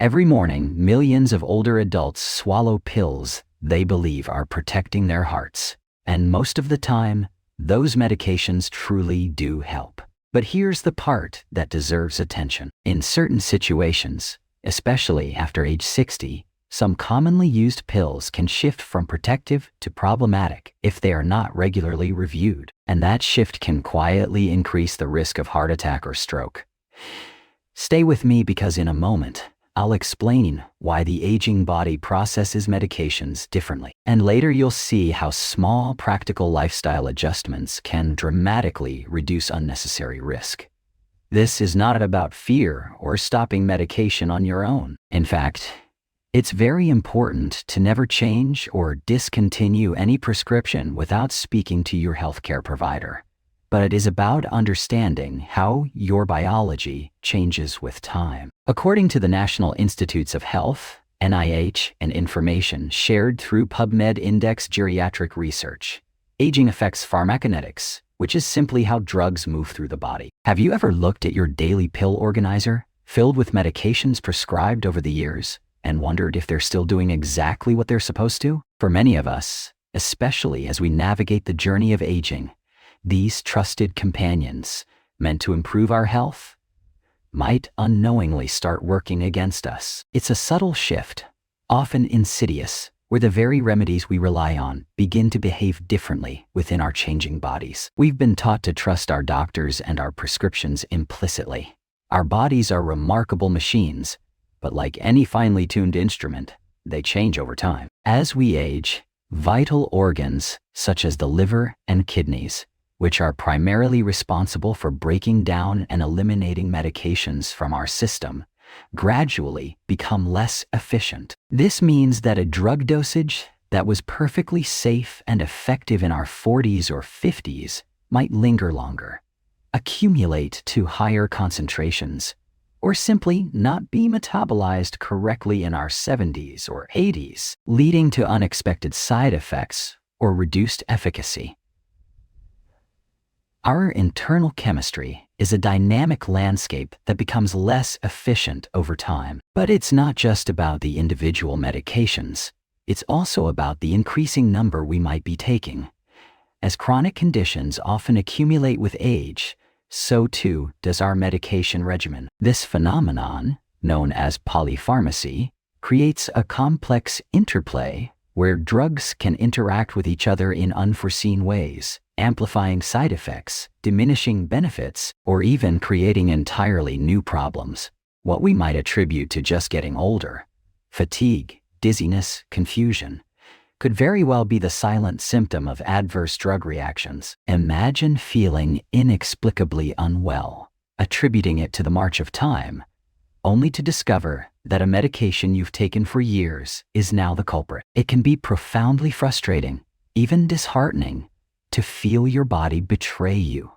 Every morning, millions of older adults swallow pills they believe are protecting their hearts. And most of the time, those medications truly do help. But here's the part that deserves attention. In certain situations, especially after age 60, some commonly used pills can shift from protective to problematic if they are not regularly reviewed, and that shift can quietly increase the risk of heart attack or stroke. Stay with me because in a moment, I'll explain why the aging body processes medications differently, and later you'll see how small practical lifestyle adjustments can dramatically reduce unnecessary risk. This is not about fear or stopping medication on your own. In fact, it's very important to never change or discontinue any prescription without speaking to your healthcare provider. But it is about understanding how your biology changes with time. According to the National Institutes of Health, NIH, and information shared through PubMed Index Geriatric Research, aging affects pharmacokinetics, which is simply how drugs move through the body. Have you ever looked at your daily pill organizer, filled with medications prescribed over the years, and wondered if they're still doing exactly what they're supposed to? For many of us, especially as we navigate the journey of aging, these trusted companions, meant to improve our health, might unknowingly start working against us. It's a subtle shift, often insidious, where the very remedies we rely on begin to behave differently within our changing bodies. We've been taught to trust our doctors and our prescriptions implicitly. Our bodies are remarkable machines, but like any finely tuned instrument, they change over time. As we age, vital organs, such as the liver and kidneys, which are primarily responsible for breaking down and eliminating medications from our system, gradually become less efficient. This means that a drug dosage that was perfectly safe and effective in our 40s or 50s might linger longer, accumulate to higher concentrations, or simply not be metabolized correctly in our 70s or 80s, leading to unexpected side effects or reduced efficacy. Our internal chemistry is a dynamic landscape that becomes less efficient over time. But it's not just about the individual medications. It's also about the increasing number we might be taking. As chronic conditions often accumulate with age, so too does our medication regimen. This phenomenon, known as polypharmacy, creates a complex interplay where drugs can interact with each other in unforeseen ways, amplifying side effects, diminishing benefits, or even creating entirely new problems. What we might attribute to just getting older, fatigue, dizziness, confusion, could very well be the silent symptom of adverse drug reactions. Imagine feeling inexplicably unwell, attributing it to the march of time, only to discover that a medication you've taken for years is now the culprit. It can be profoundly frustrating, even disheartening, to feel your body betray you,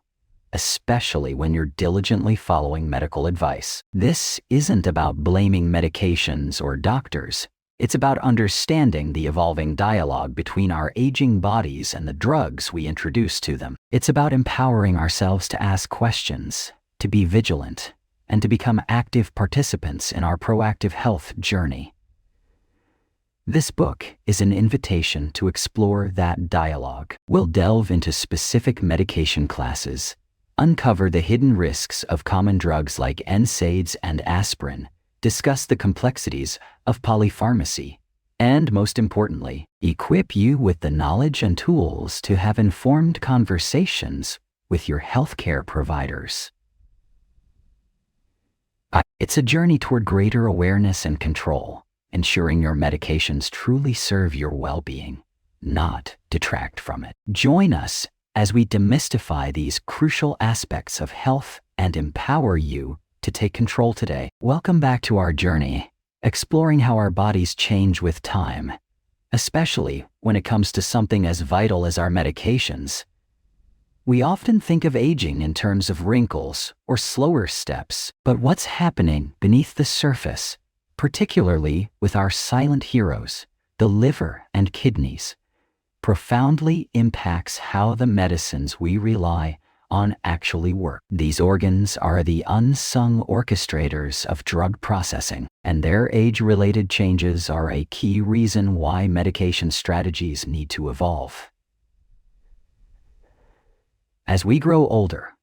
especially when you're diligently following medical advice. This isn't about blaming medications or doctors. It's about understanding the evolving dialogue between our aging bodies and the drugs we introduce to them. It's about empowering ourselves to ask questions, to be vigilant, and to become active participants in our proactive health journey. This book is an invitation to explore that dialogue. We'll delve into specific medication classes, uncover the hidden risks of common drugs like NSAIDs and aspirin, discuss the complexities of polypharmacy, and most importantly, equip you with the knowledge and tools to have informed conversations with your healthcare providers. It's a journey toward greater awareness and control, ensuring your medications truly serve your well-being, not detract from it. Join us as we demystify these crucial aspects of health and empower you to take control today. Welcome back to our journey, exploring how our bodies change with time, especially when it comes to something as vital as our medications. We often think of aging in terms of wrinkles or slower steps, but what's happening beneath the surface, particularly with our silent heroes, the liver and kidneys, profoundly impacts how the medicines we rely on actually work. These organs are the unsung orchestrators of drug processing, and their age-related changes are a key reason why medication strategies need to evolve. As we grow older,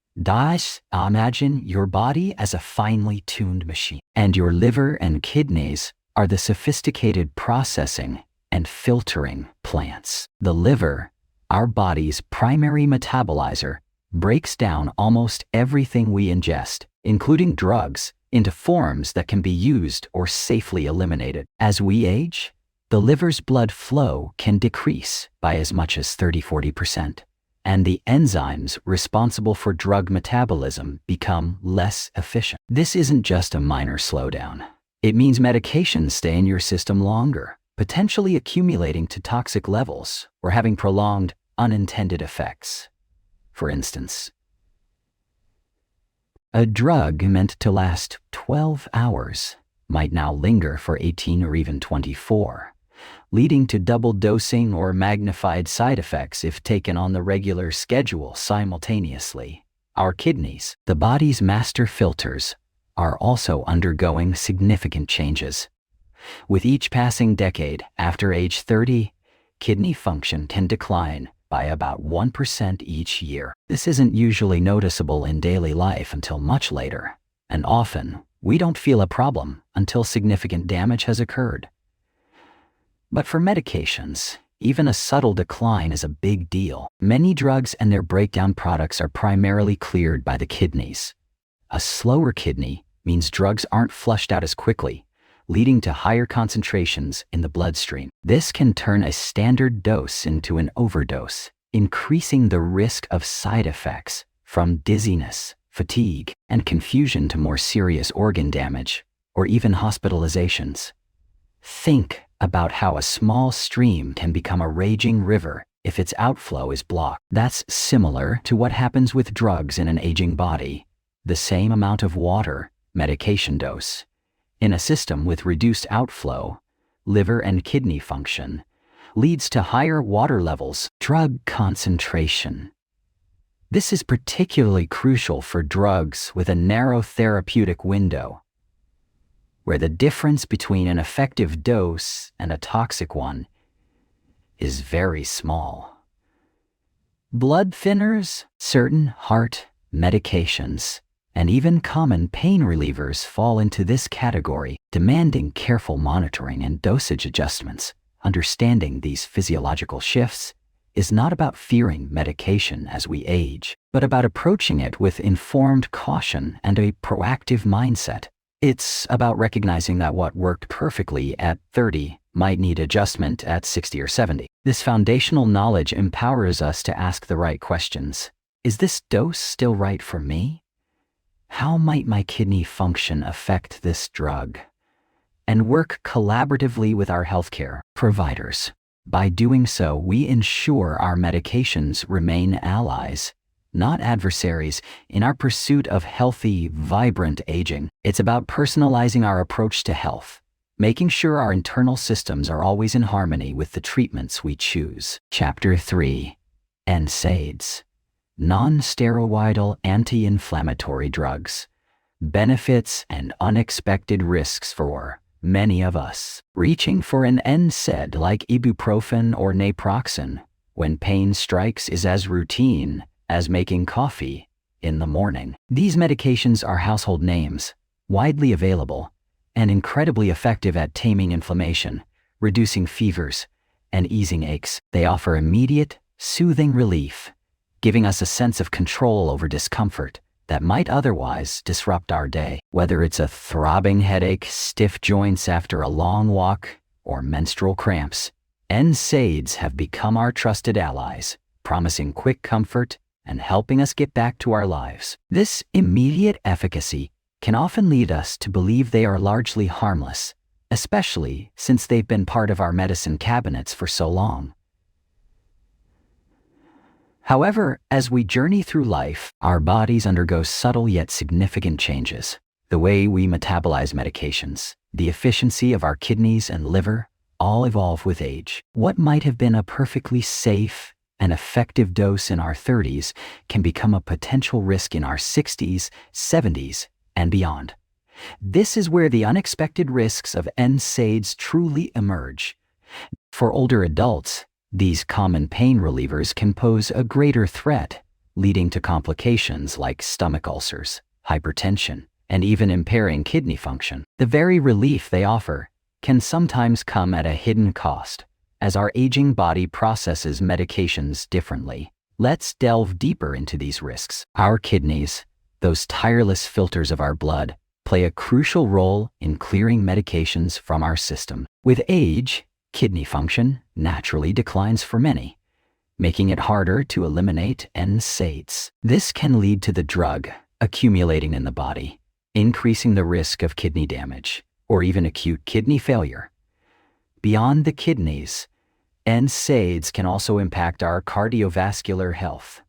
imagine your body as a finely tuned machine, and your liver and kidneys are the sophisticated processing and filtering plants. The liver, our body's primary metabolizer, breaks down almost everything we ingest, including drugs, into forms that can be used or safely eliminated. As we age, the liver's blood flow can decrease by as much as 30–40%, and the enzymes responsible for drug metabolism become less efficient. This isn't just a minor slowdown. It means medications stay in your system longer, potentially accumulating to toxic levels or having prolonged, unintended effects. For instance, a drug meant to last 12 hours might now linger for 18 or even 24, leading to double dosing or magnified side effects if taken on the regular schedule simultaneously. Our kidneys, the body's master filters, are also undergoing significant changes. With each passing decade after age 30, kidney function can decline by about 1% each year. This isn't usually noticeable in daily life until much later, and often we don't feel a problem until significant damage has occurred. But for medications, even a subtle decline is a big deal. Many drugs and their breakdown products are primarily cleared by the kidneys. A slower kidney means drugs aren't flushed out as quickly, leading to higher concentrations in the bloodstream. This can turn a standard dose into an overdose, increasing the risk of side effects from dizziness, fatigue, and confusion to more serious organ damage, or even hospitalizations. Think about how a small stream can become a raging river if its outflow is blocked. That's similar to what happens with drugs in an aging body. The same amount of water, medication dose, in a system with reduced outflow, liver and kidney function, leads to higher water levels, drug concentration. This is particularly crucial for drugs with a narrow therapeutic window, where the difference between an effective dose and a toxic one is very small. Blood thinners, certain heart medications, and even common pain relievers fall into this category, demanding careful monitoring and dosage adjustments. Understanding these physiological shifts is not about fearing medication as we age, but about approaching it with informed caution and a proactive mindset. It's about recognizing that what worked perfectly at 30 might need adjustment at 60 or 70. This foundational knowledge empowers us to ask the right questions. Is this dose still right for me? How might my kidney function affect this drug? And work collaboratively with our healthcare providers. By doing so, we ensure our medications remain allies, not adversaries, in our pursuit of healthy, vibrant aging. It's about personalizing our approach to health, making sure our internal systems are always in harmony with the treatments we choose. Chapter 3. NSAIDs. Non-steroidal anti-inflammatory drugs. Benefits and unexpected risks for many of us. Reaching for an NSAID like ibuprofen or naproxen when pain strikes is as routine as making coffee in the morning. These medications are household names, widely available, and incredibly effective at taming inflammation, reducing fevers, and easing aches. They offer immediate, soothing relief, giving us a sense of control over discomfort that might otherwise disrupt our day. Whether it's a throbbing headache, stiff joints after a long walk, or menstrual cramps, NSAIDs have become our trusted allies, promising quick comfort and helping us get back to our lives. This immediate efficacy can often lead us to believe they are largely harmless, especially since they've been part of our medicine cabinets for so long. However, as we journey through life, our bodies undergo subtle yet significant changes. The way we metabolize medications, the efficiency of our kidneys and liver, all evolve with age. What might have been a perfectly safe, An effective dose in our 30s can become a potential risk in our 60s, 70s, and beyond. This is where the unexpected risks of NSAIDs truly emerge. For older adults, these common pain relievers can pose a greater threat, leading to complications like stomach ulcers, hypertension, and even impairing kidney function. The very relief they offer can sometimes come at a hidden cost, as our aging body processes medications differently. Let's delve deeper into these risks. Our kidneys, those tireless filters of our blood, play a crucial role in clearing medications from our system. With age, kidney function naturally declines for many, making it harder to eliminate NSAIDs. This can lead to the drug accumulating in the body, increasing the risk of kidney damage or even acute kidney failure. Beyond the kidneys, NSAIDs can also impact our cardiovascular health.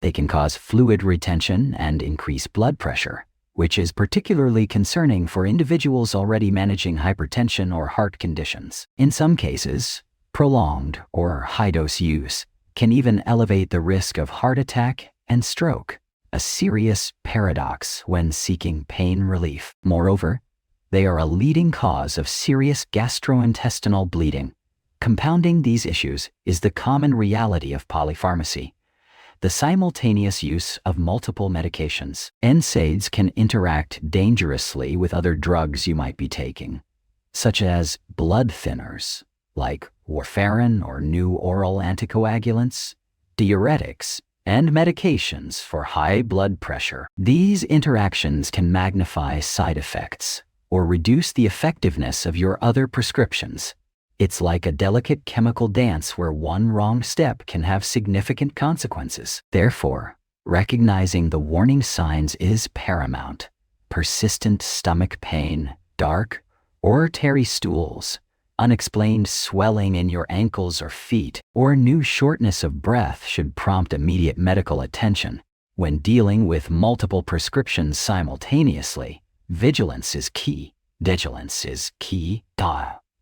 They can cause fluid retention and increase blood pressure, which is particularly concerning for individuals already managing hypertension or heart conditions. In some cases, prolonged or high-dose use can even elevate the risk of heart attack and stroke, a serious paradox when seeking pain relief. Moreover, they are a leading cause of serious gastrointestinal bleeding. Compounding these issues is the common reality of polypharmacy, the simultaneous use of multiple medications. NSAIDs can interact dangerously with other drugs you might be taking, such as blood thinners, like warfarin or new oral anticoagulants, diuretics, and medications for high blood pressure. These interactions can magnify side effects or reduce the effectiveness of your other prescriptions. It's like a delicate chemical dance where one wrong step can have significant consequences. Therefore, recognizing the warning signs is paramount. Persistent stomach pain, dark or tarry stools, unexplained swelling in your ankles or feet, or new shortness of breath should prompt immediate medical attention. When dealing with multiple prescriptions simultaneously, vigilance is key. Vigilance is key.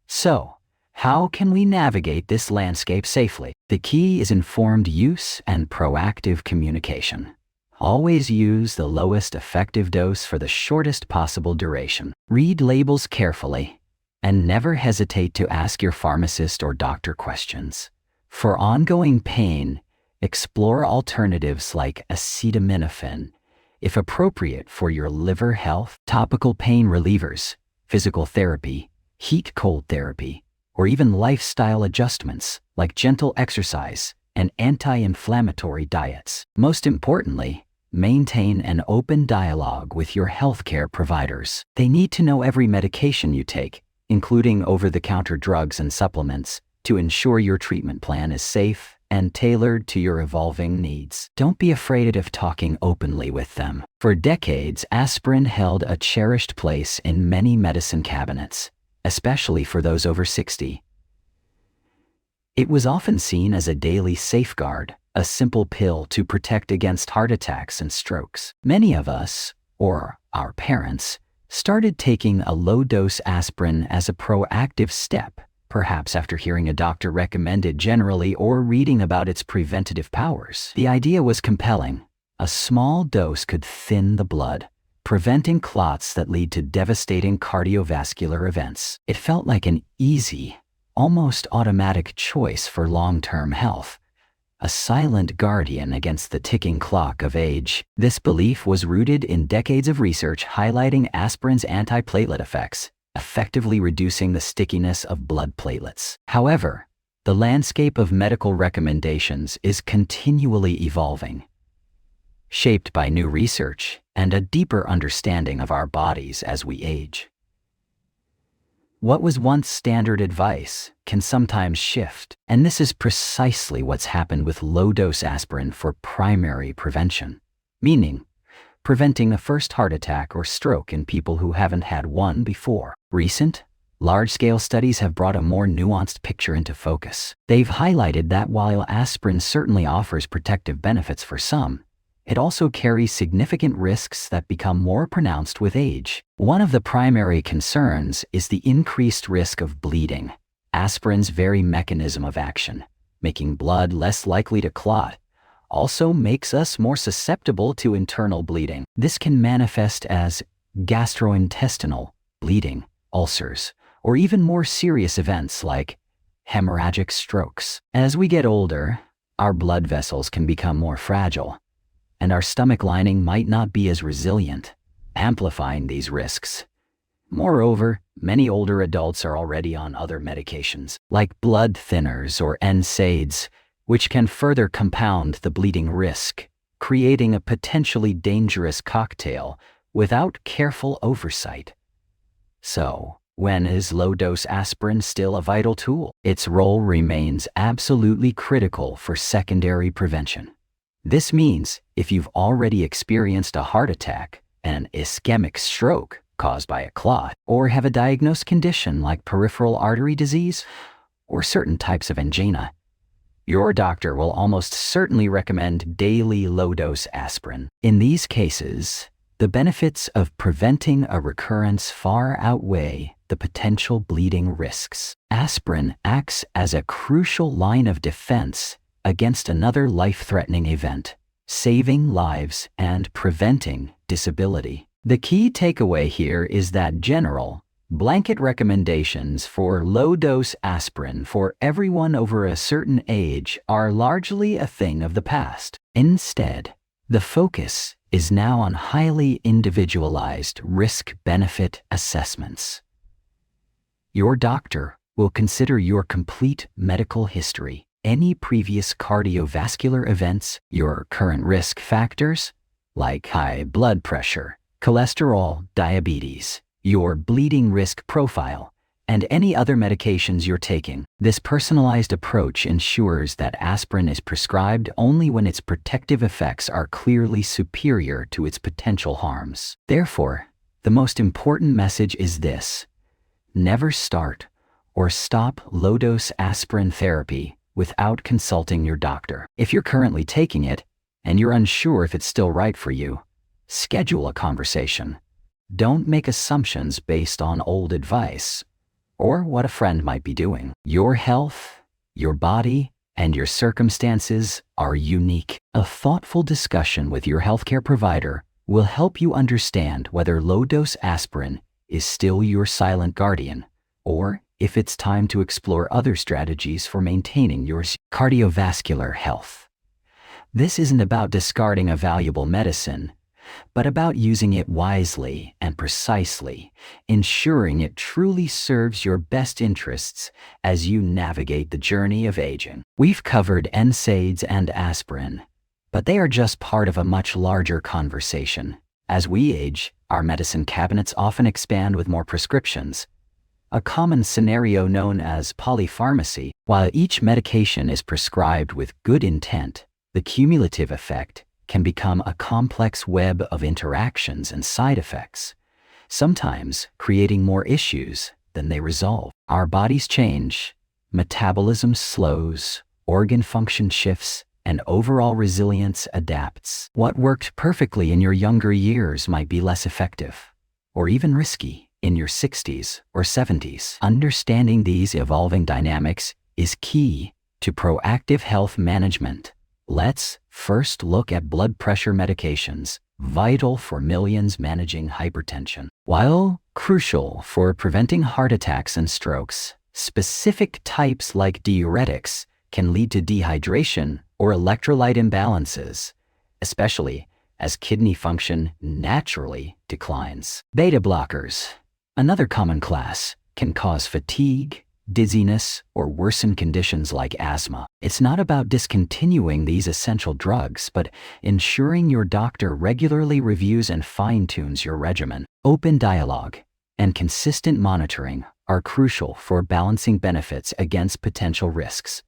So, how can we navigate this landscape safely? The key is informed use and proactive communication. Always use the lowest effective dose for the shortest possible duration. Read labels carefully, and never hesitate to ask your pharmacist or doctor questions. For ongoing pain, explore alternatives like acetaminophen, if appropriate for your liver health. Topical pain relievers, physical therapy, heat-cold therapy, or even lifestyle adjustments like gentle exercise and anti-inflammatory diets. Most importantly, maintain an open dialogue with your healthcare providers. They need to know every medication you take, including over-the-counter drugs and supplements, to ensure your treatment plan is safe and tailored to your evolving needs. Don't be afraid of talking openly with them. For decades, aspirin held a cherished place in many medicine cabinets, especially for those over 60. It was often seen as a daily safeguard, a simple pill to protect against heart attacks and strokes. Many of us, or our parents, started taking a low-dose aspirin as a proactive step, perhaps after hearing a doctor recommend it generally or reading about its preventative powers. The idea was compelling. A small dose could thin the blood, preventing clots that lead to devastating cardiovascular events. It felt like an easy, almost automatic choice for long-term health, a silent guardian against the ticking clock of age. This belief was rooted in decades of research highlighting aspirin's antiplatelet effects, effectively reducing the stickiness of blood platelets. However, the landscape of medical recommendations is continually evolving, shaped by new research and a deeper understanding of our bodies as we age. What was once standard advice can sometimes shift, and this is precisely what's happened with low-dose aspirin for primary prevention, meaning preventing a first heart attack or stroke in people who haven't had one before. Recent, large-scale studies have brought a more nuanced picture into focus. They've highlighted that while aspirin certainly offers protective benefits for some, it also carries significant risks that become more pronounced with age. One of the primary concerns is the increased risk of bleeding. Aspirin's very mechanism of action, making blood less likely to clot, also makes us more susceptible to internal bleeding. This can manifest as gastrointestinal bleeding, ulcers, or even more serious events like hemorrhagic strokes. As we get older, our blood vessels can become more fragile, and our stomach lining might not be as resilient, amplifying these risks. Moreover, many older adults are already on other medications, like blood thinners or NSAIDs, which can further compound the bleeding risk, creating a potentially dangerous cocktail without careful oversight. So, when is low-dose aspirin still a vital tool? Its role remains absolutely critical for secondary prevention. This means if you've already experienced a heart attack, an ischemic stroke caused by a clot, or have a diagnosed condition like peripheral artery disease or certain types of angina, your doctor will almost certainly recommend daily low-dose aspirin. In these cases, the benefits of preventing a recurrence far outweigh the potential bleeding risks. Aspirin acts as a crucial line of defense against another life-threatening event, saving lives and preventing disability. The key takeaway here is that general, blanket recommendations for low-dose aspirin for everyone over a certain age are largely a thing of the past. Instead, the focus is now on highly individualized risk-benefit assessments. Your doctor will consider your complete medical history, any previous cardiovascular events, your current risk factors, like high blood pressure, cholesterol, diabetes, your bleeding risk profile, and any other medications you're taking. This personalized approach ensures that aspirin is prescribed only when its protective effects are clearly superior to its potential harms. Therefore, the most important message is this: never start or stop low-dose aspirin therapy without consulting your doctor. If you're currently taking it and you're unsure if it's still right for you, schedule a conversation. Don't make assumptions based on old advice or what a friend might be doing. Your health, your body, and your circumstances are unique. A thoughtful discussion with your healthcare provider will help you understand whether low-dose aspirin is still your silent guardian, or if it's time to explore other strategies for maintaining your cardiovascular health. This isn't about discarding a valuable medicine, but about using it wisely and precisely, ensuring it truly serves your best interests as you navigate the journey of aging. We've covered NSAIDs and aspirin, but they are just part of a much larger conversation. As we age, our medicine cabinets often expand with more prescriptions, a common scenario known as polypharmacy. While each medication is prescribed with good intent, the cumulative effect can become a complex web of interactions and side effects, sometimes creating more issues than they resolve. Our bodies change, metabolism slows, organ function shifts, and overall resilience adapts. What worked perfectly in your younger years might be less effective, or even risky, in your 60s or 70s. Understanding these evolving dynamics is key to proactive health management. Let's first look at blood pressure medications, vital for millions managing hypertension. While crucial for preventing heart attacks and strokes, specific types like diuretics can lead to dehydration or electrolyte imbalances, especially as kidney function naturally declines. Beta blockers, another common class, can cause fatigue, dizziness, or worsen conditions like asthma. It's not about discontinuing these essential drugs, but ensuring your doctor regularly reviews and fine-tunes your regimen. Open dialogue and consistent monitoring are crucial for balancing benefits against potential risks,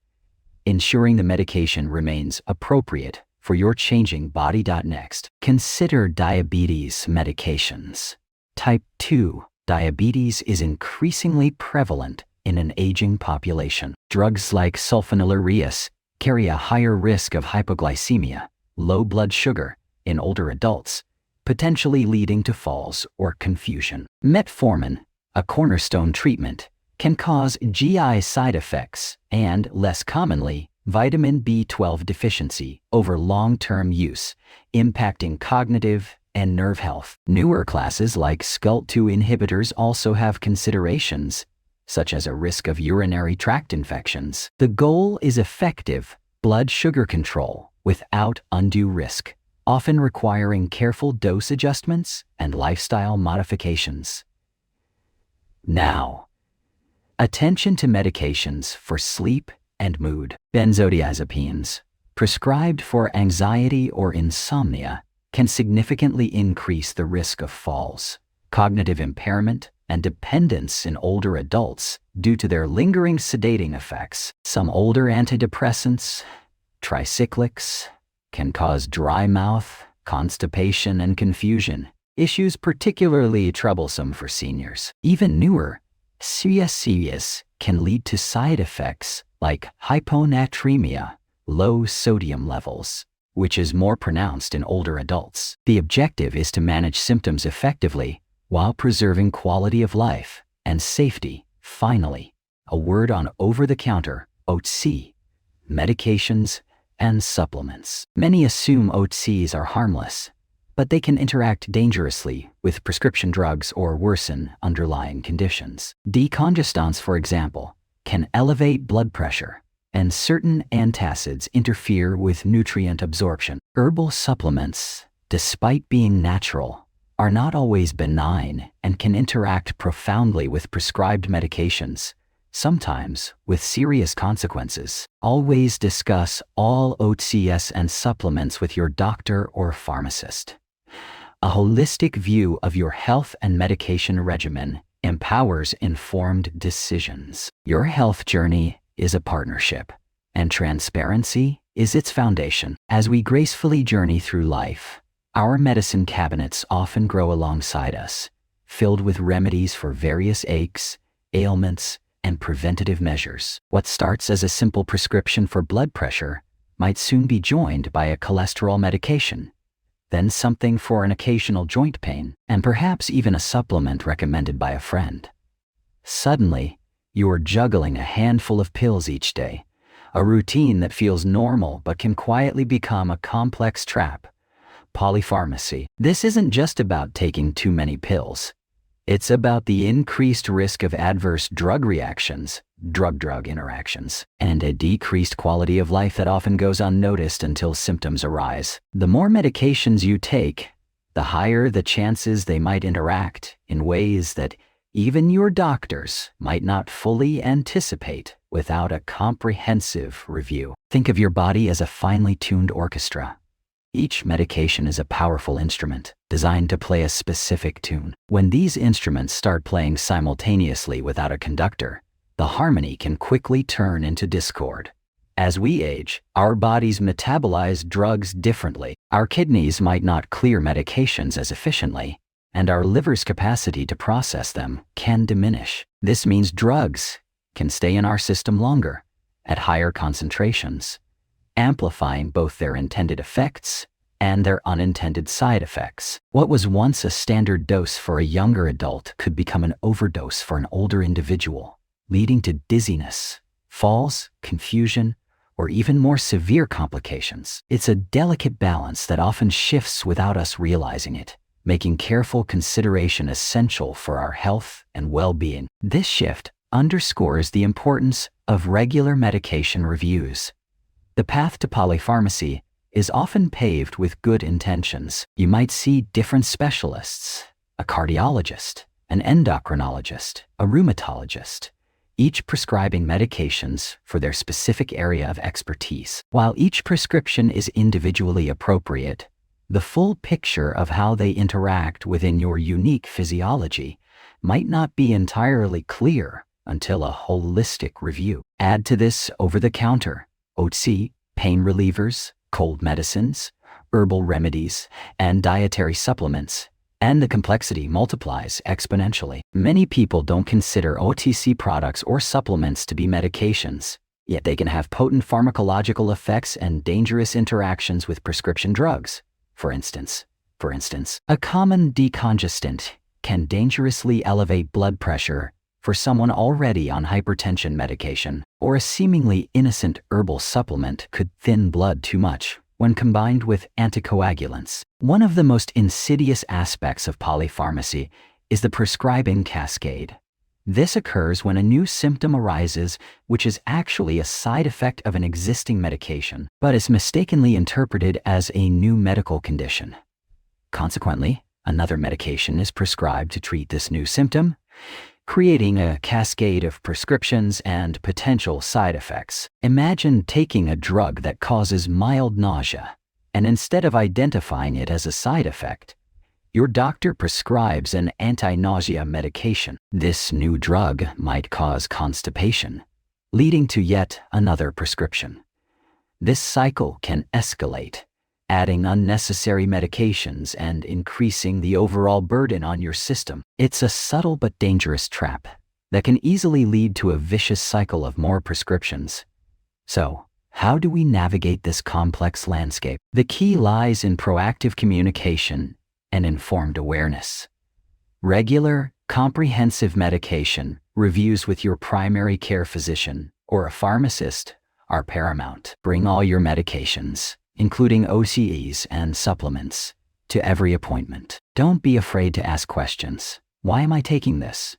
ensuring the medication remains appropriate for your changing body. Next, consider diabetes medications. Type 2 diabetes is increasingly prevalent in an aging population. Drugs like sulfonylureas carry a higher risk of hypoglycemia, low blood sugar, in older adults, potentially leading to falls or confusion. Metformin, a cornerstone treatment, can cause GI side effects and, less commonly, vitamin B12 deficiency over long-term use, impacting cognitive and nerve health. Newer classes like SGLT2 inhibitors also have considerations, such as a risk of urinary tract infections. The goal is effective blood sugar control without undue risk, often requiring careful dose adjustments and lifestyle modifications. Now, attention to medications for sleep and mood. Benzodiazepines, prescribed for anxiety or insomnia, can significantly increase the risk of falls, cognitive impairment, and dependence in older adults due to their lingering sedating effects. Some older antidepressants, tricyclics, can cause dry mouth, constipation, and confusion, issues particularly troublesome for seniors. Even newer CSCs can lead to side effects like hyponatremia, low sodium levels, which is more pronounced in older adults. The objective is to manage symptoms effectively while preserving quality of life and safety. Finally, a word on over-the-counter OTC medications and supplements. Many assume OTCs are harmless, but they can interact dangerously with prescription drugs or worsen underlying conditions. Decongestants, for example, can elevate blood pressure, and certain antacids interfere with nutrient absorption. Herbal supplements, despite being natural, are not always benign and can interact profoundly with prescribed medications, sometimes with serious consequences. Always discuss all OTCs and supplements with your doctor or pharmacist. A holistic view of your health and medication regimen empowers informed decisions. Your health journey is a partnership, and transparency is its foundation. As we gracefully journey through life, our medicine cabinets often grow alongside us, filled with remedies for various aches, ailments, and preventative measures. What starts as a simple prescription for blood pressure might soon be joined by a cholesterol medication, then something for an occasional joint pain, and perhaps even a supplement recommended by a friend. Suddenly, you are juggling a handful of pills each day, a routine that feels normal but can quietly become a complex trap. Polypharmacy. This isn't just about taking too many pills. It's about the increased risk of adverse drug reactions, drug-drug interactions, and a decreased quality of life that often goes unnoticed until symptoms arise. The more medications you take, the higher the chances they might interact in ways that even your doctors might not fully anticipate without a comprehensive review. Think of your body as a finely tuned orchestra. Each medication is a powerful instrument designed to play a specific tune. When these instruments start playing simultaneously without a conductor, the harmony can quickly turn into discord. As we age, our bodies metabolize drugs differently. Our kidneys might not clear medications as efficiently, and our liver's capacity to process them can diminish. This means drugs can stay in our system longer, at higher concentrations, amplifying both their intended effects and their unintended side effects. What was once a standard dose for a younger adult could become an overdose for an older individual, leading to dizziness, falls, confusion, or even more severe complications. It's a delicate balance that often shifts without us realizing it, making careful consideration essential for our health and well-being. This shift underscores the importance of regular medication reviews. The path to polypharmacy is often paved with good intentions. You might see different specialists, a cardiologist, an endocrinologist, a rheumatologist, each prescribing medications for their specific area of expertise. While each prescription is individually appropriate, the full picture of how they interact within your unique physiology might not be entirely clear until a holistic review. Add to this over-the-counter OTC, pain relievers, cold medicines, herbal remedies, and dietary supplements, and the complexity multiplies exponentially. Many people don't consider OTC products or supplements to be medications, yet they can have potent pharmacological effects and dangerous interactions with prescription drugs. For instance, a common decongestant can dangerously elevate blood pressure for someone already on hypertension medication, or a seemingly innocent herbal supplement could thin blood too much when combined with anticoagulants. One of the most insidious aspects of polypharmacy is the prescribing cascade. This occurs when a new symptom arises, which is actually a side effect of an existing medication, but is mistakenly interpreted as a new medical condition. Consequently, another medication is prescribed to treat this new symptom, creating a cascade of prescriptions and potential side effects. Imagine taking a drug that causes mild nausea, and instead of identifying it as a side effect, your doctor prescribes an anti-nausea medication. This new drug might cause constipation, leading to yet another prescription. This cycle can escalate, adding unnecessary medications and increasing the overall burden on your system. It's a subtle but dangerous trap that can easily lead to a vicious cycle of more prescriptions. So, how do we navigate this complex landscape? The key lies in proactive communication and informed awareness. Regular, comprehensive medication reviews with your primary care physician or a pharmacist are paramount. Bring all your medications, including OCEs and supplements, to every appointment. Don't be afraid to ask questions. Why am I taking this?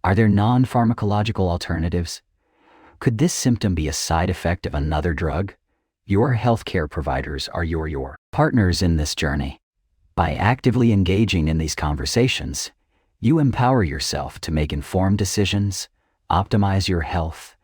Are there non-pharmacological alternatives? Could this symptom be a side effect of another drug? Your healthcare providers are your partners in this journey. By actively engaging in these conversations, you empower yourself to make informed decisions, optimize your health,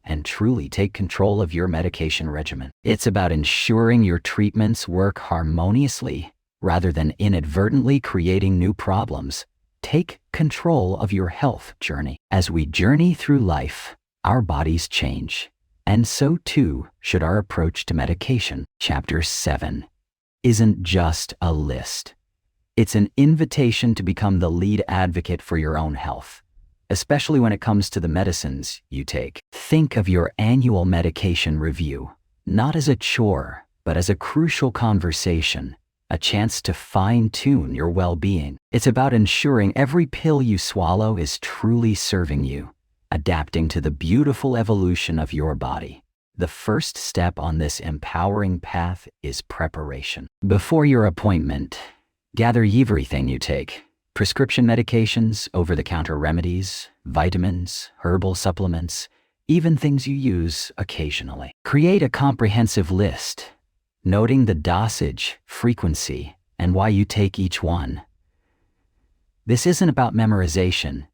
and truly take control of your medication regimen. It's about ensuring your treatments work harmoniously rather than inadvertently creating new problems. Take control of your health journey. As we journey through life, our bodies change, and so too should our approach to medication. Chapter 7 isn't just a list. It's an invitation to become the lead advocate for your own health, especially when it comes to the medicines you take. Think of your annual medication review, not as a chore, but as a crucial conversation, a chance to fine-tune your well-being. It's about ensuring every pill you swallow is truly serving you, adapting to the beautiful evolution of your body. The first step on this empowering path is preparation. Before your appointment, gather everything you take: prescription medications, over-the-counter remedies, vitamins, herbal supplements, even things you use occasionally. Create a comprehensive list, noting the dosage, frequency, and why you take each one. This isn't about memorization.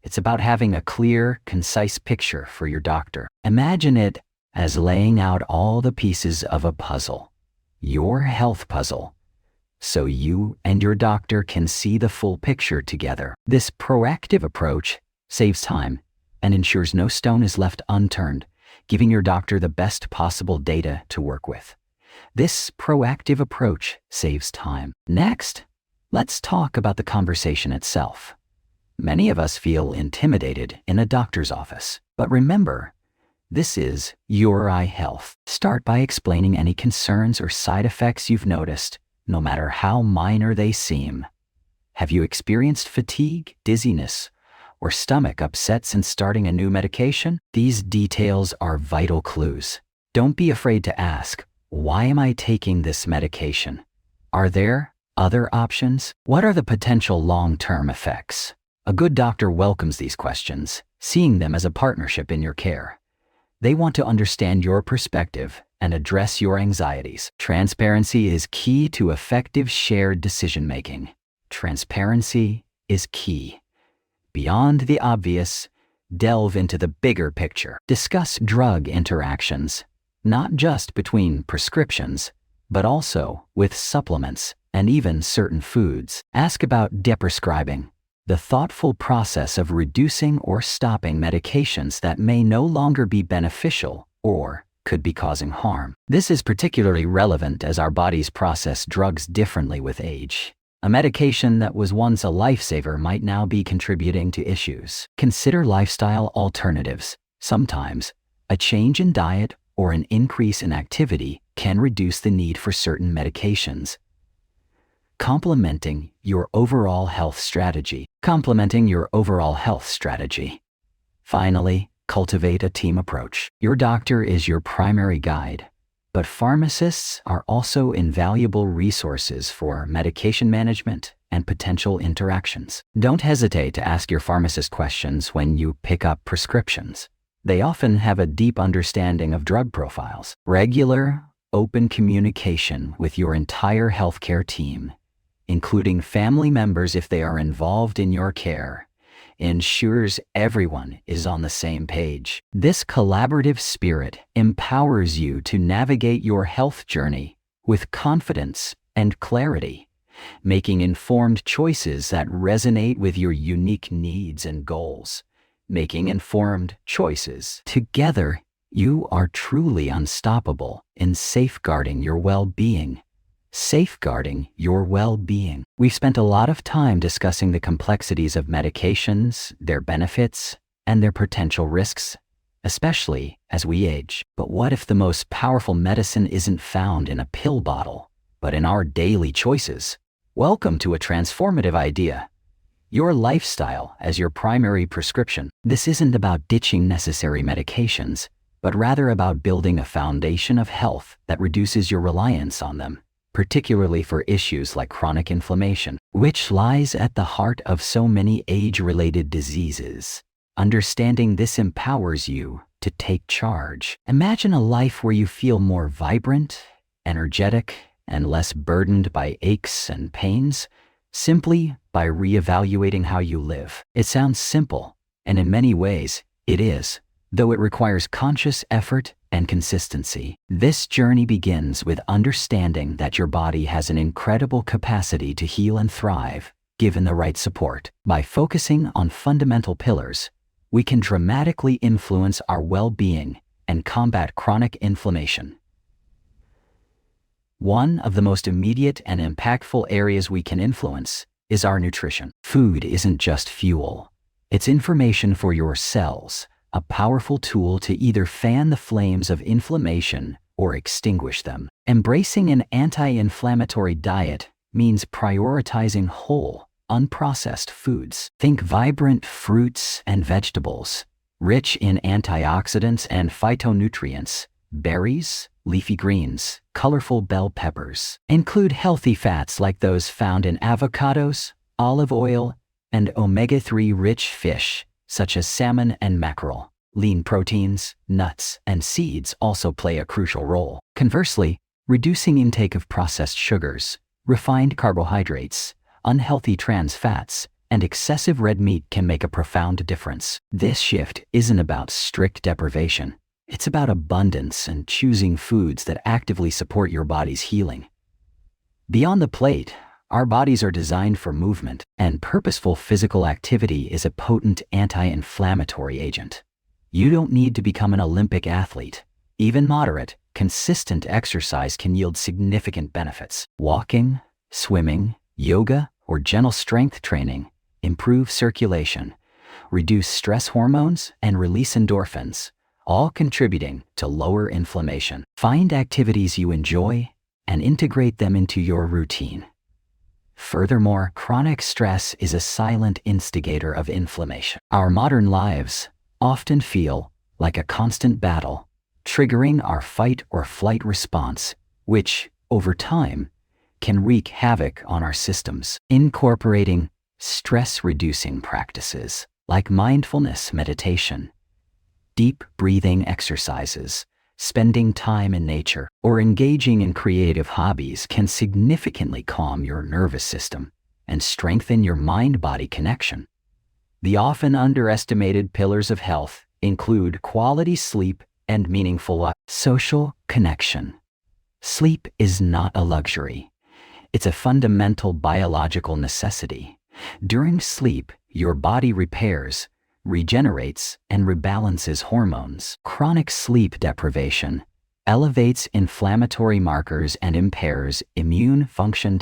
It's about having a clear, concise picture for your doctor. Imagine it as laying out all the pieces of a puzzle, your health puzzle, so you and your doctor can see the full picture together. This proactive approach saves time and ensures no stone is left unturned, giving your doctor the best possible data to work with. This proactive approach saves time. Next, let's talk about the conversation itself. Many of us feel intimidated in a doctor's office, but remember, this is your eye health. Start by explaining any concerns or side effects you've noticed, no matter how minor they seem. Have you experienced fatigue, dizziness, or stomach upset since starting a new medication? These details are vital clues. Don't be afraid to ask, why am I taking this medication? Are there other options? What are the potential long-term effects? A good doctor welcomes these questions, seeing them as a partnership in your care. They want to understand your perspective and address your anxieties. Transparency is key to effective shared decision-making. Transparency is key. Beyond the obvious, delve into the bigger picture. Discuss drug interactions, not just between prescriptions, but also with supplements and even certain foods. Ask about deprescribing, the thoughtful process of reducing or stopping medications that may no longer be beneficial or could be causing harm. This is particularly relevant as our bodies process drugs differently with age. A medication that was once a lifesaver might now be contributing to issues. Consider lifestyle alternatives. Sometimes, a change in diet or an increase in activity can reduce the need for certain medications. Complementing your overall health strategy. Finally, cultivate a team approach. Your doctor is your primary guide, but pharmacists are also invaluable resources for medication management and potential interactions. Don't hesitate to ask your pharmacist questions when you pick up prescriptions. They often have a deep understanding of drug profiles. Regular, open communication with your entire healthcare team, including family members if they are involved in your care, ensures everyone is on the same page. This collaborative spirit empowers you to navigate your health journey with confidence and clarity, making informed choices that resonate with your unique needs and goals. Making informed choices. Together, you are truly unstoppable in safeguarding your well-being. Safeguarding your well-being. We've spent a lot of time discussing the complexities of medications, their benefits, and their potential risks, especially as we age. But what if the most powerful medicine isn't found in a pill bottle, but in our daily choices? Welcome to a transformative idea. Your lifestyle as your primary prescription. This isn't about ditching necessary medications, but rather about building a foundation of health that reduces your reliance on them, particularly for issues like chronic inflammation, which lies at the heart of so many age-related diseases. Understanding this empowers you to take charge. Imagine a life where you feel more vibrant, energetic, and less burdened by aches and pains, simply by reevaluating how you live. It sounds simple, and in many ways, it is, though it requires conscious effort and consistency. This journey begins with understanding that your body has an incredible capacity to heal and thrive, given the right support. By focusing on fundamental pillars, we can dramatically influence our well-being and combat chronic inflammation. One of the most immediate and impactful areas we can influence is our nutrition. Food isn't just fuel. It's information for your cells, a powerful tool to either fan the flames of inflammation or extinguish them. Embracing an anti-inflammatory diet means prioritizing whole, unprocessed foods. Think vibrant fruits and vegetables, rich in antioxidants and phytonutrients, berries, leafy greens, colorful bell peppers. Include healthy fats like those found in avocados, olive oil, and omega-3 rich fish, such as salmon and mackerel. Lean proteins, nuts, and seeds also play a crucial role. Conversely, reducing intake of processed sugars, refined carbohydrates, unhealthy trans fats, and excessive red meat can make a profound difference. This shift isn't about strict deprivation. It's about abundance and choosing foods that actively support your body's healing. Beyond the plate, our bodies are designed for movement, and purposeful physical activity is a potent anti-inflammatory agent. You don't need to become an Olympic athlete. Even moderate, consistent exercise can yield significant benefits. Walking, swimming, yoga, or gentle strength training improve circulation, reduce stress hormones, and release endorphins, all contributing to lower inflammation. Find activities you enjoy and integrate them into your routine. Furthermore, chronic stress is a silent instigator of inflammation. Our modern lives often feel like a constant battle, triggering our fight or flight response, which, over time, can wreak havoc on our systems. Incorporating stress-reducing practices like mindfulness meditation, deep breathing exercises, spending time in nature, or engaging in creative hobbies can significantly calm your nervous system and strengthen your mind-body connection. The often underestimated pillars of health include quality sleep and meaningful social connection. Sleep is not a luxury. It's a fundamental biological necessity. During sleep, your body repairs, regenerates, and rebalances hormones. Chronic sleep deprivation elevates inflammatory markers and impairs immune function.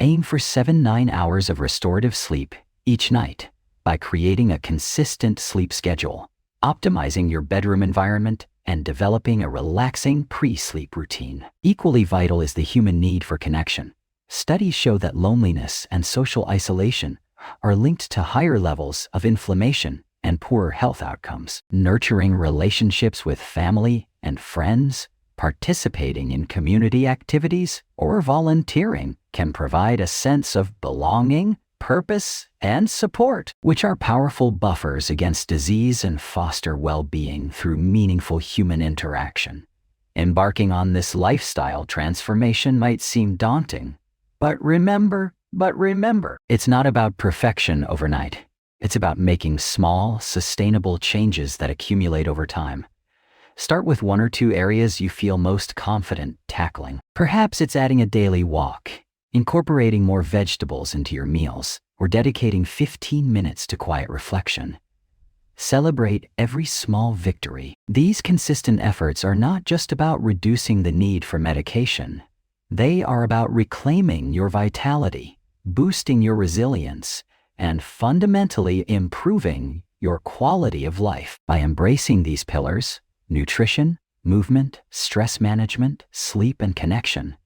Aim for 7-9 hours of restorative sleep each night by creating a consistent sleep schedule, optimizing your bedroom environment, and developing a relaxing pre-sleep routine. Equally vital is the human need for connection. Studies show that loneliness and social isolation are linked to higher levels of inflammation and and poorer health outcomes. Nurturing relationships with family and friends, participating in community activities, or volunteering can provide a sense of belonging, purpose, and support, which are powerful buffers against disease and foster well-being through meaningful human interaction. Embarking on this lifestyle transformation might seem daunting, but remember, it's not about perfection overnight. It's about making small, sustainable changes that accumulate over time. Start with 1 or 2 areas you feel most confident tackling. Perhaps it's adding a daily walk, incorporating more vegetables into your meals, or dedicating 15 minutes to quiet reflection. Celebrate every small victory. These consistent efforts are not just about reducing the need for medication. They are about reclaiming your vitality, boosting your resilience, and fundamentally improving your quality of life. By embracing these pillars, nutrition, movement, stress management, sleep, and connection,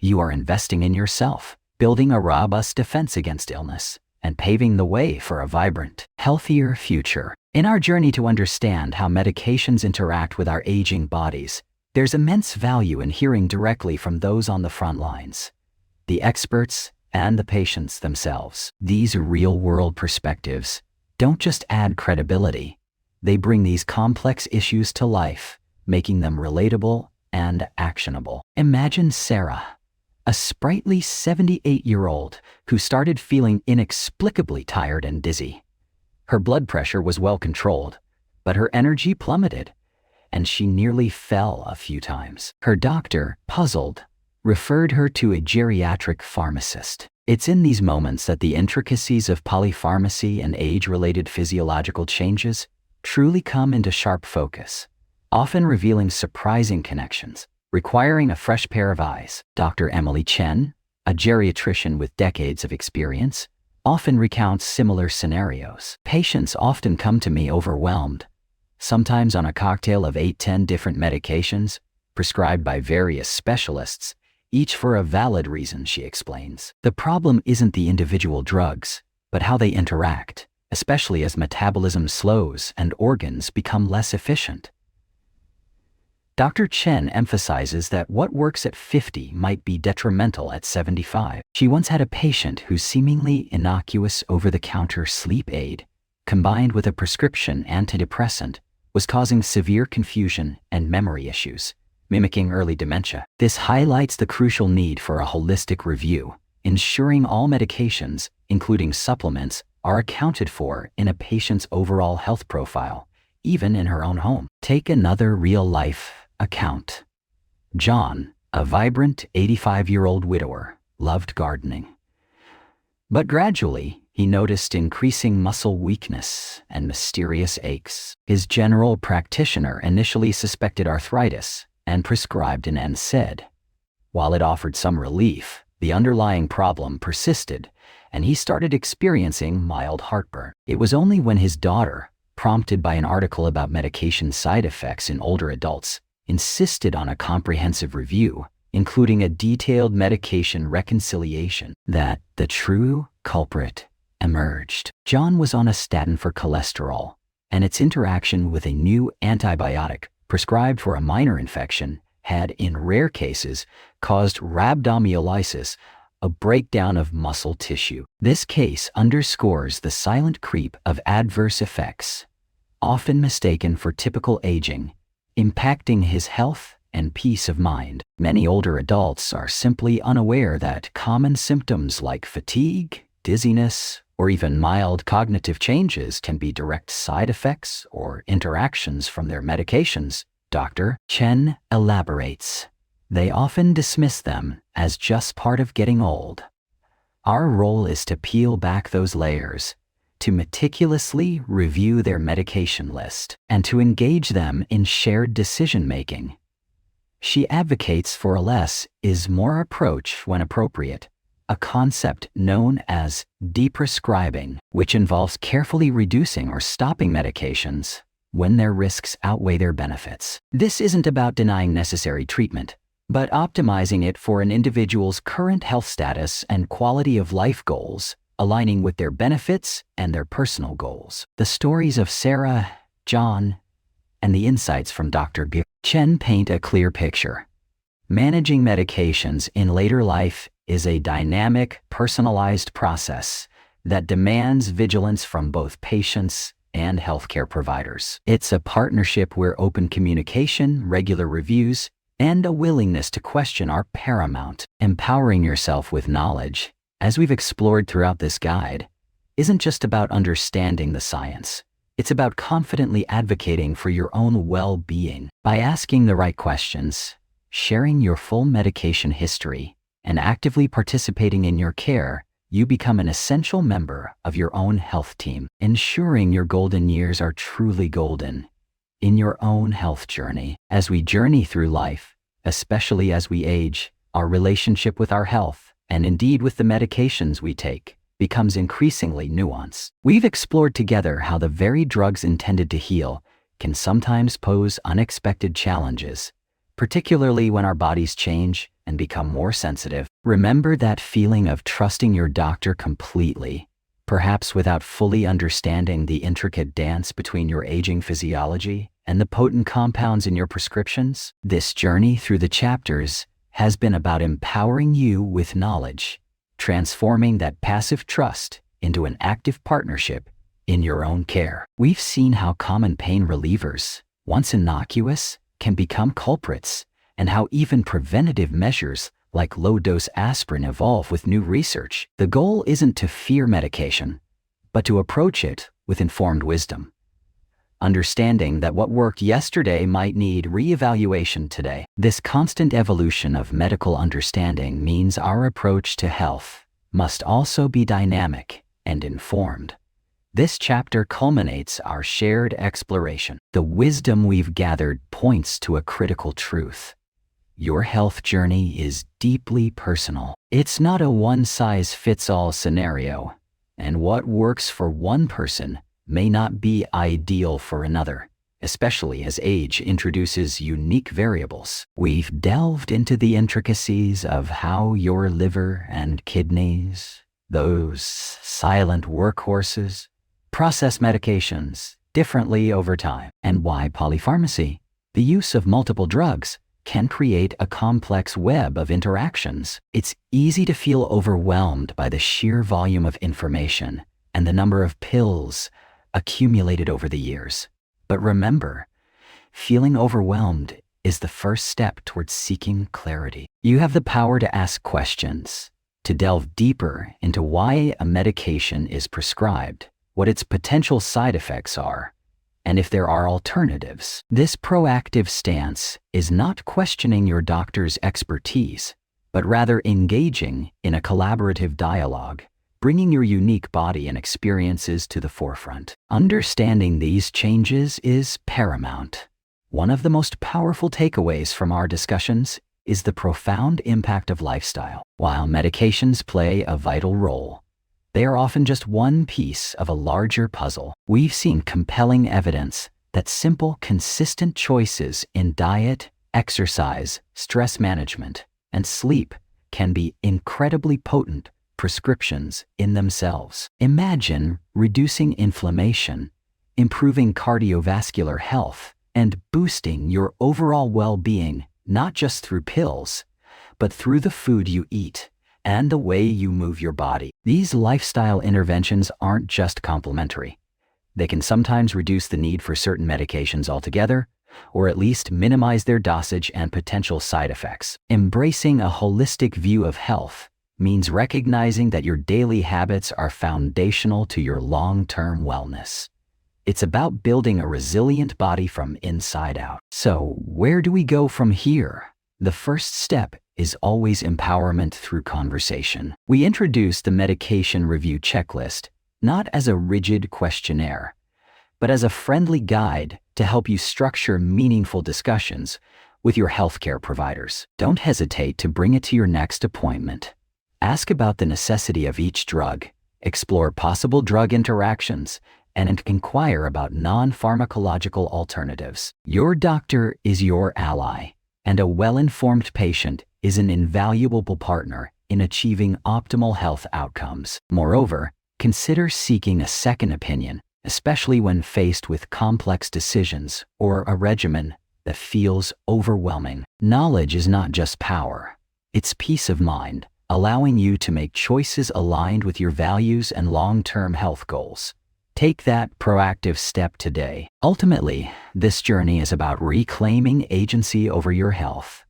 you are investing in yourself, building a robust defense against illness, and paving the way for a vibrant, healthier future. In our journey to understand how medications interact with our aging bodies, there's immense value in hearing directly from those on the front lines, the experts and the patients themselves. These real-world perspectives don't just add credibility, they bring these complex issues to life, making them relatable and actionable. Imagine Sarah, a sprightly 78-year-old who started feeling inexplicably tired and dizzy. Her blood pressure was well controlled, but her energy plummeted, and she nearly fell a few times. Her doctor, puzzled, referred her to a geriatric pharmacist. It's in these moments that the intricacies of polypharmacy and age-related physiological changes truly come into sharp focus, often revealing surprising connections, requiring a fresh pair of eyes. Dr. Emily Chen, a geriatrician with decades of experience, often recounts similar scenarios. Patients often come to me overwhelmed, sometimes on a cocktail of 8-10 different medications, prescribed by various specialists, each for a valid reason, she explains. The problem isn't the individual drugs, but how they interact, especially as metabolism slows and organs become less efficient. Dr. Chen emphasizes that what works at 50 might be detrimental at 75. She once had a patient whose seemingly innocuous over-the-counter sleep aid, combined with a prescription antidepressant, was causing severe confusion and memory issues, mimicking early dementia. This highlights the crucial need for a holistic review, ensuring all medications, including supplements, are accounted for in a patient's overall health profile, even in her own home. Take another real-life account. John, a vibrant 85-year-old widower, loved gardening. But gradually, he noticed increasing muscle weakness and mysterious aches. His general practitioner initially suspected arthritis and prescribed an NSAID. While it offered some relief, the underlying problem persisted, and he started experiencing mild heartburn. It was only when his daughter, prompted by an article about medication side effects in older adults, insisted on a comprehensive review, including a detailed medication reconciliation, that the true culprit emerged. John was on a statin for cholesterol, and its interaction with a new antibiotic prescribed for a minor infection had, in rare cases, caused rhabdomyolysis, a breakdown of muscle tissue. This case underscores the silent creep of adverse effects, often mistaken for typical aging, impacting his health and peace of mind. Many older adults are simply unaware that common symptoms like fatigue, dizziness, or even mild cognitive changes can be direct side effects or interactions from their medications. Dr. Chen elaborates. They often dismiss them as just part of getting old. Our role is to peel back those layers, to meticulously review their medication list, and to engage them in shared decision-making. She advocates for a less is more approach when appropriate, a concept known as deprescribing, which involves carefully reducing or stopping medications when their risks outweigh their benefits. This isn't about denying necessary treatment, but optimizing it for an individual's current health status and quality of life goals, aligning with their benefits and their personal goals. The stories of Sarah, John, and the insights from Dr. Bia Chen paint a clear picture. Managing medications in later life is a dynamic, personalized process that demands vigilance from both patients and healthcare providers. It's a partnership where open communication, regular reviews, and a willingness to question are paramount. Empowering yourself with knowledge, as we've explored throughout this guide, isn't just about understanding the science. It's about confidently advocating for your own well-being. By asking the right questions, sharing your full medication history, and actively participating in your care, you become an essential member of your own health team, ensuring your golden years are truly golden in your own health journey. As we journey through life, especially as we age, our relationship with our health, and indeed with the medications we take, becomes increasingly nuanced. We've explored together how the very drugs intended to heal can sometimes pose unexpected challenges, particularly when our bodies change and become more sensitive. Remember that feeling of trusting your doctor completely, perhaps without fully understanding the intricate dance between your aging physiology and the potent compounds in your prescriptions? This journey through the chapters has been about empowering you with knowledge, transforming that passive trust into an active partnership in your own care. We've seen how common pain relievers, once innocuous, can become culprits, and how even preventative measures like low-dose aspirin evolve with new research. The goal isn't to fear medication, but to approach it with informed wisdom, understanding that what worked yesterday might need re-evaluation today. This constant evolution of medical understanding means our approach to health must also be dynamic and informed. This chapter culminates our shared exploration. The wisdom we've gathered points to a critical truth. Your health journey is deeply personal. It's not a one-size-fits-all scenario, and what works for one person may not be ideal for another, especially as age introduces unique variables. We've delved into the intricacies of how your liver and kidneys, those silent workhorses, process medications differently over time, and why polypharmacy, the use of multiple drugs, can create a complex web of interactions. It's easy to feel overwhelmed by the sheer volume of information and the number of pills accumulated over the years. But remember, feeling overwhelmed is the first step towards seeking clarity. You have the power to ask questions, to delve deeper into why a medication is prescribed, what its potential side effects are, and if there are alternatives. This proactive stance is not questioning your doctor's expertise, but rather engaging in a collaborative dialogue, bringing your unique body and experiences to the forefront. Understanding these changes is paramount. One of the most powerful takeaways from our discussions is the profound impact of lifestyle. While medications play a vital role, they are often just one piece of a larger puzzle. We've seen compelling evidence that simple, consistent choices in diet, exercise, stress management, and sleep can be incredibly potent prescriptions in themselves. Imagine reducing inflammation, improving cardiovascular health, and boosting your overall well-being, not just through pills, but through the food you eat and the way you move your body. These lifestyle interventions aren't just complementary. They can sometimes reduce the need for certain medications altogether, or at least minimize their dosage and potential side effects. Embracing a holistic view of health means recognizing that your daily habits are foundational to your long-term wellness. It's about building a resilient body from inside out. So, where do we go from here? The first step is always empowerment through conversation. We introduce the medication review checklist not as a rigid questionnaire, but as a friendly guide to help you structure meaningful discussions with your healthcare providers. Don't hesitate to bring it to your next appointment. Ask about the necessity of each drug, explore possible drug interactions, and inquire about non-pharmacological alternatives. Your doctor is your ally, and a well-informed patient is an invaluable partner in achieving optimal health outcomes. Moreover, consider seeking a second opinion, especially when faced with complex decisions or a regimen that feels overwhelming. Knowledge is not just power, it's peace of mind, allowing you to make choices aligned with your values and long-term health goals. Take that proactive step today. Ultimately, this journey is about reclaiming agency over your health.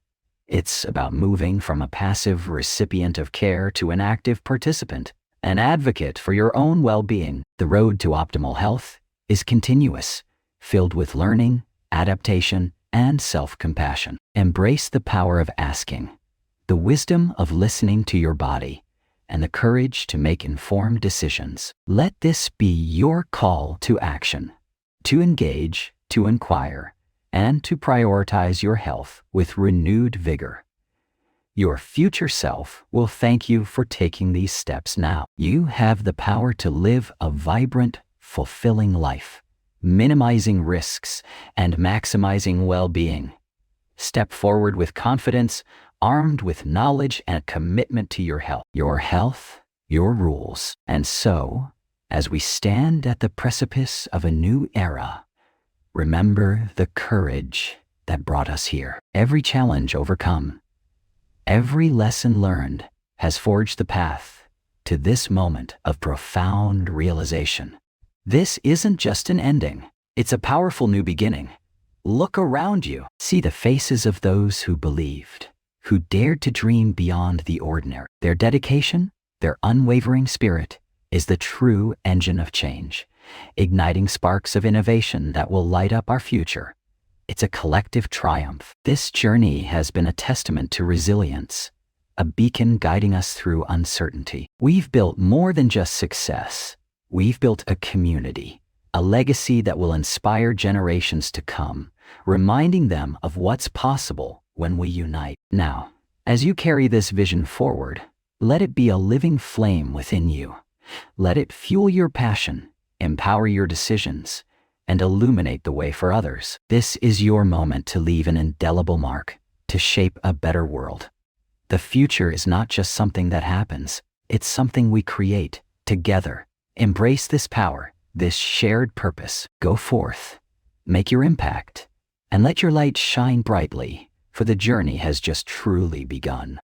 It's about moving from a passive recipient of care to an active participant, an advocate for your own well-being. The road to optimal health is continuous, filled with learning, adaptation, and self-compassion. Embrace the power of asking, the wisdom of listening to your body, and the courage to make informed decisions. Let this be your call to action, to engage, to inquire, and to prioritize your health with renewed vigor. Your future self will thank you for taking these steps now. You have the power to live a vibrant, fulfilling life, minimizing risks and maximizing well-being. Step forward with confidence, armed with knowledge and commitment to your health. Your health, your rules. And so, as we stand at the precipice of a new era, remember the courage that brought us here. Every challenge overcome, every lesson learned has forged the path to this moment of profound realization. This isn't just an ending, it's a powerful new beginning. Look around you. See the faces of those who believed, who dared to dream beyond the ordinary. Their dedication, their unwavering spirit, is the true engine of change, igniting sparks of innovation that will light up our future. It's a collective triumph. This journey has been a testament to resilience, a beacon guiding us through uncertainty. We've built more than just success. We've built a community, a legacy that will inspire generations to come, reminding them of what's possible when we unite. Now, as you carry this vision forward, let it be a living flame within you. Let it fuel your passion, empower your decisions, and illuminate the way for others. This is your moment to leave an indelible mark, to shape a better world. The future is not just something that happens, it's something we create together. Embrace this power, this shared purpose. Go forth, make your impact, and let your light shine brightly, for the journey has just truly begun.